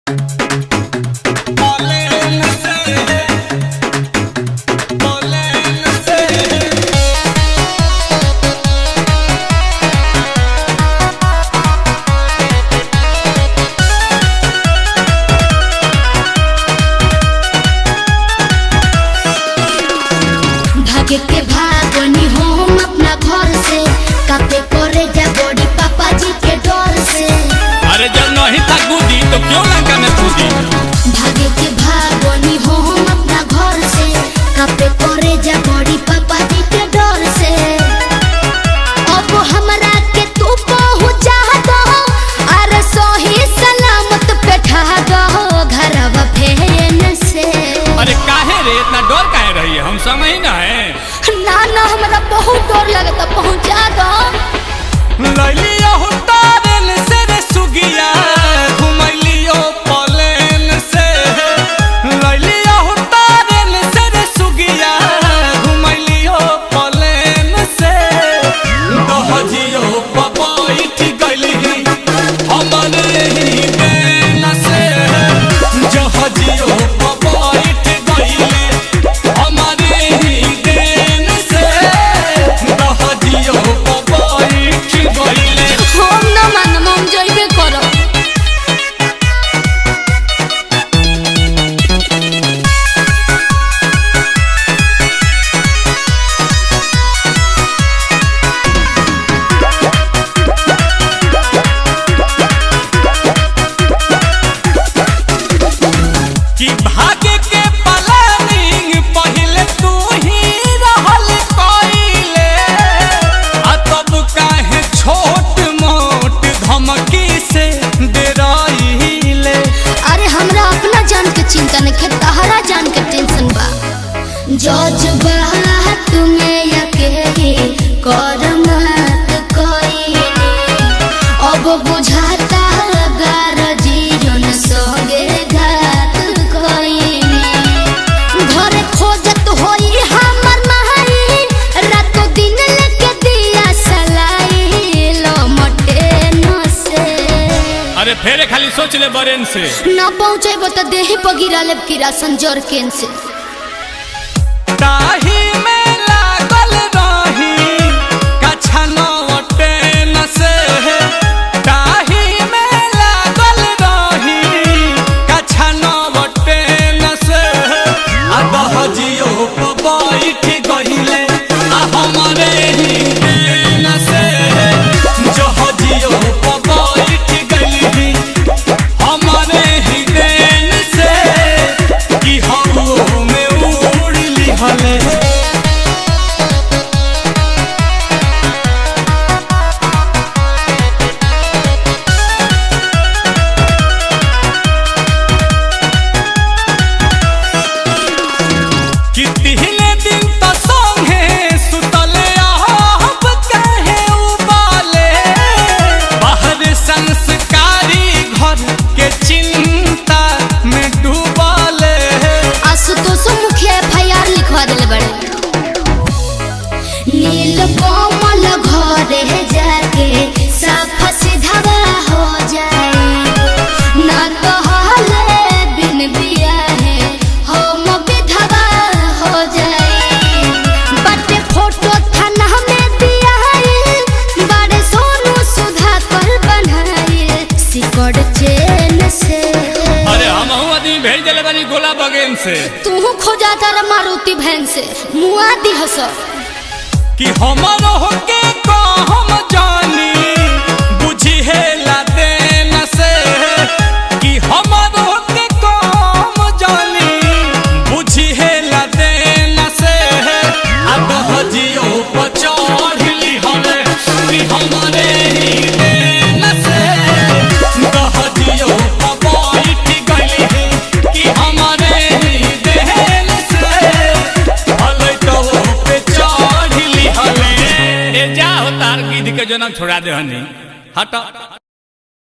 भागे के भागनी हम अपना घर से कापे करे जा बड़ी पापा जी के डर से। अरे जब नहीं था कूदी तो क्यों लंका में कूदी। भागे के भागनी हम अपना घर से कापे करे जा बड़ी पापा जी के डर से। अब हमरा के तू पहुंचा दो अरे सही सलामत बैठा दो घरवा फेन से। अरे काहे रे इतना डर काहे रही है, हम समझ ना है। ना हमरा बहुत डर लगता, पहुंचा दो। लइलियो तारेल से रे सुगिया घुमैलियो प्लेन से। लइलियो तारेल से रे सुगिया घुमैलियो प्लेन से। दहजियो बैठ गइली हमरे ही देन से। जहजियो बैठ गइली हमरे ही देन से। दहजियो बैठ गइली। हम न मानम, हम जइबे करब। कि भागे के प्लानिंग पहिले तू ही रहल कइले। आ तब काहे छोट मोट धमकी से डराइले। अरे हमरा अपना जान के चिंता नहीं, तहरा जान के टेंशन बा। जज्बा तुम्हें यके कर मत कोई अब बुझाता गर जीवन संगे घात कोई। घर खोजत होई हमर माई रातों दिन लेके दिया सलाई लमटे न से। अरे फेरे खाली सोच ले बरेन से। न पहुँचेबो तो देह पर गिरा लेब किरासन जर केन से। ताही में लागल रही कछा नवटे न से। ताही में लागल रही कछा नवटे न से। आ दहजियो बैठ गइले आ हमरे ही देन से। जहजियो बैठ गइली हमरे ही देन से। कि हम में उड़ली हले। कि तिहले दिन त संगे सुतले अब काहे उबाले। बाहर संस्कारी घर के चिंता में डूबाले। आशुतोष मुखिया FIR लिखवा दिले बड़े। नील कोमल घरे जाके साफ सीधा हो जाए। ना कहले बिन बिया है हम विधवा हो जाए। बटे फोटो थाना में दिया है बड़े सोनू सुधा कर बनाए सिकड़ चेन से। अरे हम आदमी भेज दिले बानी गोला बगेन से। तू खोजा तारा मारुति भैन से मुआ दिहस। कि हमारो होके हम जानी बुझी है देन से। कि हमारो होके हम जानी बुझी है देन से। आ दहजियो चढ़ली हमें कि हमरे ही देन से। दहजियो बैठ गइली कि हमरे ही देन से। हले तो पे चढ़ली हले। ए जा हो तार गिद्ध के जन्म छोड़ा दे हनी हट।